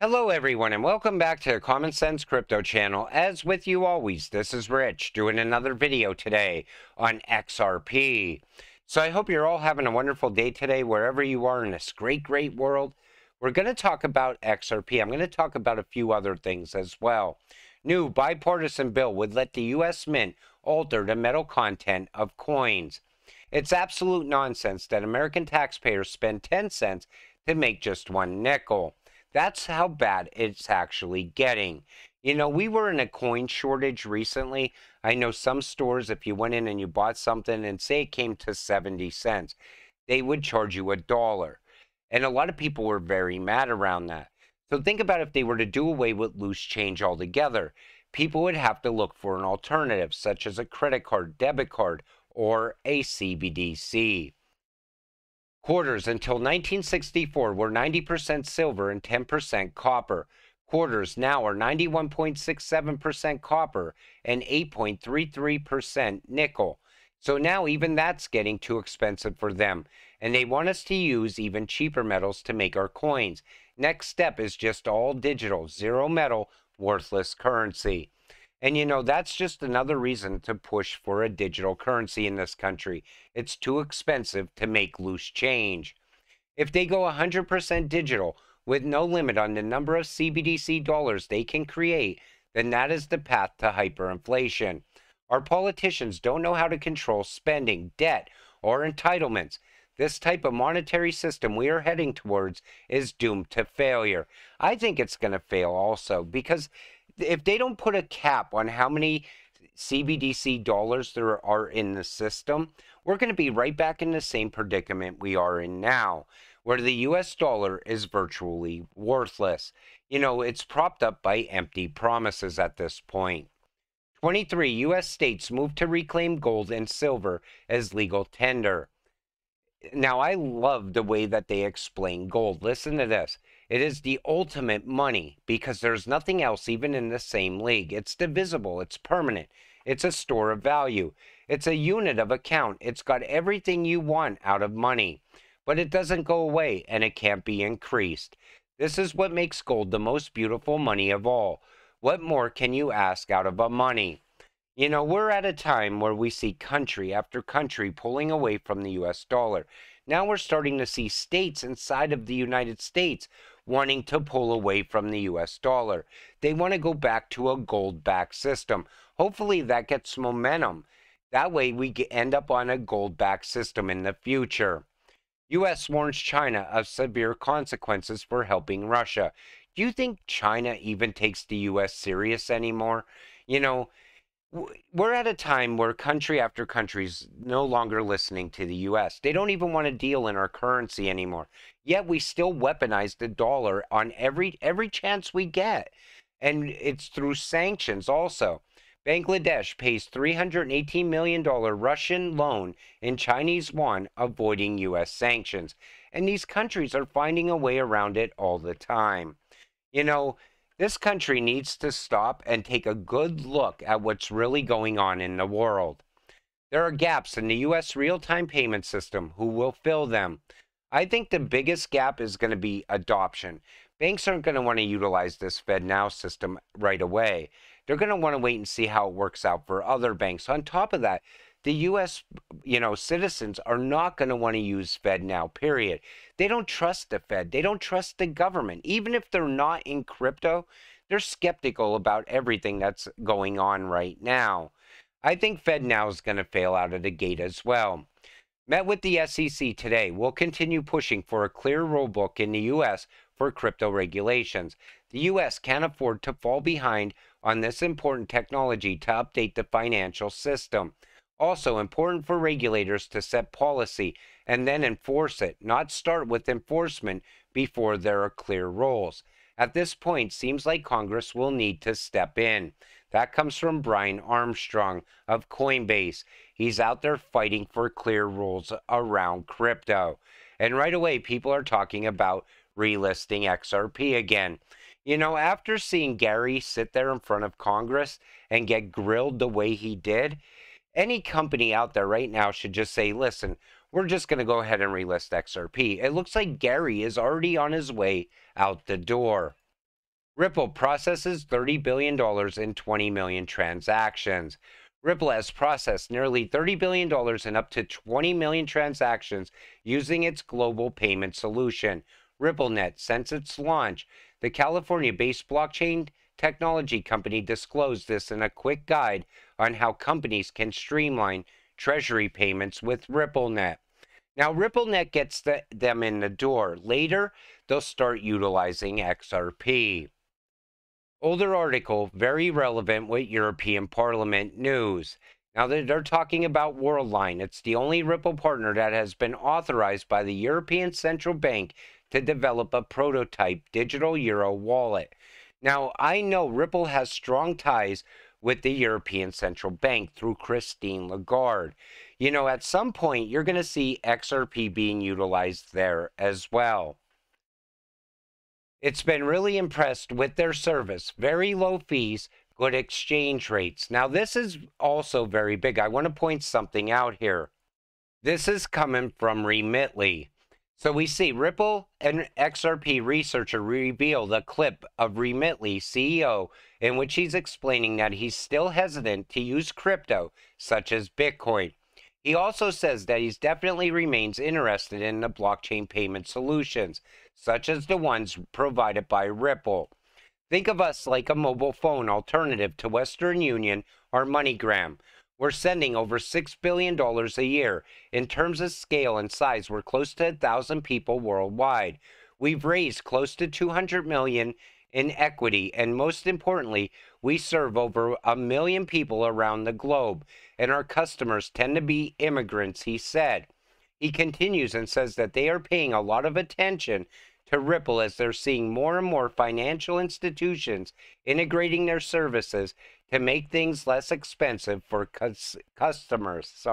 Hello everyone and welcome back to the Common Sense Crypto channel. As with you always, this is Rich doing another video today on XRP. So I hope you're all having a wonderful day today wherever you are in this great world. We're going to talk about XRP. I'm going to talk about a few other things as well. New bipartisan bill would let the US Mint alter the metal content of coins. It's absolute nonsense that American taxpayers spend 10 cents to make just one nickel. That's how bad it's actually getting. You know, we were in a coin shortage recently. I know some stores, if you went in and you bought something and say it came to 70 cents, they would charge you $1. And a lot of people were very mad around that. So think about if they were to do away with loose change altogether. People would have to look for an alternative, such as a credit card, debit card, or a CBDC. Quarters until 1964 were 90% silver and 10% copper. Quarters now are 91.67% copper and 8.33% nickel. So now even that's getting too expensive for them. And they want us to use even cheaper metals to make our coins. Next step is just all digital, zero metal, worthless currency. And you know, that's just another reason to push for a digital currency in this country. It's too expensive to make loose change. If they go 100% digital with no limit on the number of CBDC dollars they can create, then that is the path to hyperinflation. Our politicians don't know how to control spending, debt, or entitlements. This type of monetary system we are heading towards is doomed to failure. I think it's going to fail also because if they don't put a cap on how many CBDC dollars there are in the system, we're going to be right back in the same predicament we are in now, where the US dollar is virtually worthless. You know, it's propped up by empty promises at this point. 23 US states moved to reclaim gold and silver as legal tender. Now, I love the way that they explain gold. Listen to this. It is the ultimate money because there's nothing else even in the same league. It's divisible. It's permanent. It's a store of value. It's a unit of account. It's got everything you want out of money, but it doesn't go away and it can't be increased. This is what makes gold the most beautiful money of all. What more can you ask out of a money? You know, we're at a time where we see country after country pulling away from the US dollar. Now we're starting to see states inside of the United States wanting to pull away from the US dollar. They want to go back to a gold-backed system. Hopefully that gets momentum. That way we end up on a gold-backed system in the future. US warns China of severe consequences for helping Russia. Do you think China even takes the US serious anymore? You know, we're at a time where country after country is no longer listening to the US. They don't even want to deal in our currency anymore. Yet we still weaponize the dollar on every chance we get. And it's through sanctions also. Bangladesh pays $318 million Russian loan in Chinese yuan, avoiding US sanctions. And these countries are finding a way around it all the time. You know, this country needs to stop and take a good look at what's really going on in the world. There are gaps in the US real-time payment system. Who will fill them? I think the biggest gap is going to be adoption. Banks aren't going to want to utilize this FedNow system right away. They're going to want to wait and see how it works out for other banks. On top of that, the US, citizens are not going to want to use FedNow, period. They don't trust the Fed. They don't trust the government. Even if they're not in crypto, they're skeptical about everything that's going on right now. I think FedNow is going to fail out of the gate as well. Met with the SEC today. We'll continue pushing for a clear rulebook in the US for crypto regulations. The US can't afford to fall behind on this important technology to update the financial system. Also important for regulators to set policy and then enforce it, not start with enforcement before there are clear rules. At this point, seems like Congress will need to step in. That comes from Brian Armstrong of Coinbase. He's out there fighting for clear rules around crypto. And right away, people are talking about relisting XRP again. You know, after seeing Gary sit there in front of Congress and get grilled the way he did, any company out there right now should just say, listen, we're just going to go ahead and relist XRP. It looks like Gary is already on his way out the door. Ripple processes $30 billion in 20 million transactions. Ripple has processed nearly $30 billion in up to 20 million transactions using its global payment solution, RippleNet, since its launch. The California-based blockchain technology company disclosed this in a quick guide on how companies can streamline treasury payments with RippleNet. Now, RippleNet gets them in the door. Later, they'll start utilizing XRP. Older article, very relevant with European Parliament news. Now they're talking about Worldline. It's the only Ripple partner that has been authorized by the European Central Bank to develop a prototype digital euro wallet. Now, I know Ripple has strong ties with the European Central Bank through Christine Lagarde. You know, at some point, you're going to see XRP being utilized there as well. It's been really impressed with their service. Very low fees, good exchange rates. Now, this is also very big. I want to point something out here. This is coming from Remitly. So we see Ripple and XRP researcher revealed a clip of Remitly CEO in which he's explaining that he's still hesitant to use crypto, such as Bitcoin. He also says that he definitely remains interested in the blockchain payment solutions, such as the ones provided by Ripple. Think of us like a mobile phone alternative to Western Union or MoneyGram. We're sending over $6 billion a year. In terms of scale and size, we're close to 1,000 people worldwide. We've raised close to $200 million in equity, and most importantly, we serve over 1 million people around the globe, and our customers tend to be immigrants, he said. He continues and says that they are paying a lot of attention to Ripple as they're seeing more and more financial institutions integrating their services to make things less expensive for customers.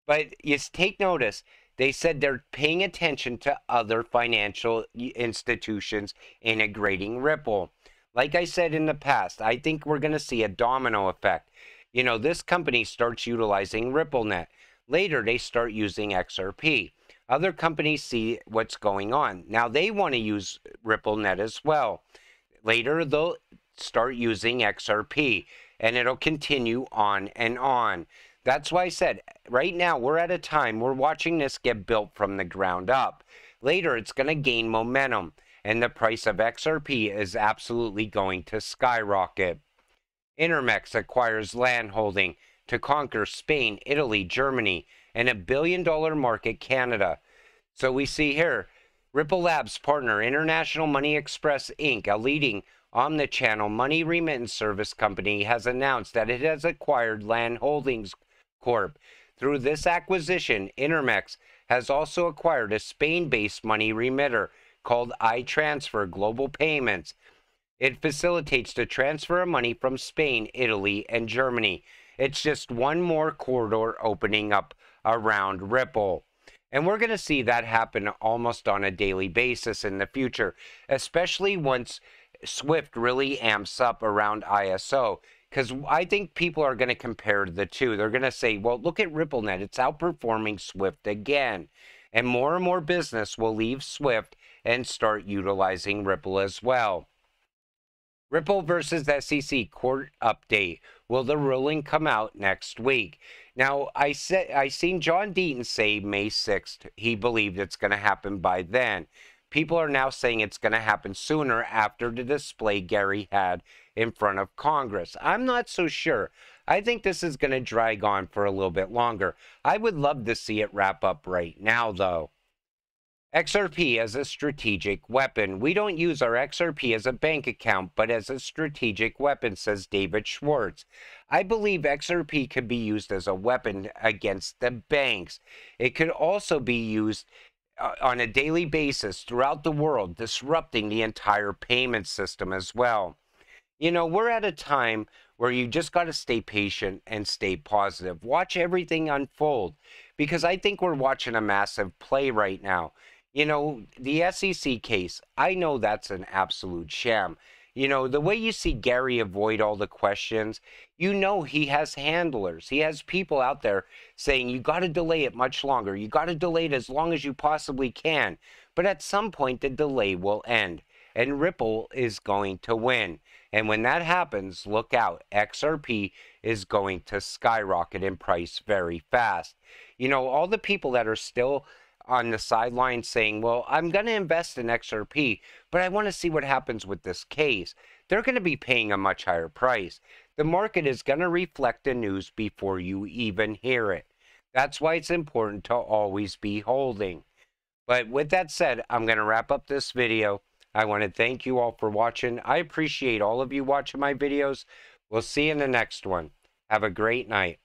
But you take notice, they said they're paying attention to other financial institutions integrating Ripple. Like I said in the past, I think we're going to see a domino effect. You know, this company starts utilizing RippleNet. Later, they start using XRP. Other companies see what's going on. Now, they want to use RippleNet as well. Later, they'll start using XRP, and it'll continue on and on. That's why I said, right now, we're at a time, we're watching this get built from the ground up. Later, it's going to gain momentum, and the price of XRP is absolutely going to skyrocket. Intermex acquires land holding to conquer Spain, Italy, Germany, and $1 billion market Canada. So we see here, Ripple Labs partner International Money Express Inc., a leading omnichannel money remittance service company, has announced that it has acquired Land Holdings Corp. Through this acquisition, Intermex has also acquired a Spain-based money remitter called iTransfer Global Payments. It facilitates the transfer of money from Spain, Italy, and Germany. It's just one more corridor opening up around Ripple. And we're going to see that happen almost on a daily basis in the future, especially once Swift really amps up around ISO. Because I think people are going to compare the two. They're going to say, well, look at RippleNet. It's outperforming Swift again. And more business will leave Swift and start utilizing Ripple as well. Ripple versus SEC court update. Will the ruling come out next week? Now, I seen John Deaton say May 6th. He believed it's going to happen by then. People are now saying it's going to happen sooner after the display Gary had in front of Congress. I'm not so sure. I think this is going to drag on for a little bit longer. I would love to see it wrap up right now, though. XRP as a strategic weapon. We don't use our XRP as a bank account, but as a strategic weapon, says David Schwartz. I believe XRP could be used as a weapon against the banks. It could also be used on a daily basis throughout the world, disrupting the entire payment system as well. You know, we're at a time where you just got to stay patient and stay positive. Watch everything unfold, because I think we're watching a massive play right now. You know, the SEC case, I know that's an absolute sham. You know, the way you see Gary avoid all the questions, you know he has handlers. He has people out there saying, you got to delay it much longer. You got to delay it as long as you possibly can. But at some point, the delay will end. and Ripple is going to win. And when that happens, look out. XRP is going to skyrocket in price very fast. You know, all the people that are still on the sidelines saying, well, I'm going to invest in XRP, but I want to see what happens with this case. They're going to be paying a much higher price. The market is going to reflect the news before you even hear it. That's why it's important to always be holding. But with that said, I'm going to wrap up this video. I want to thank you all for watching. I appreciate all of you watching my videos. We'll see you in the next one. Have a great night.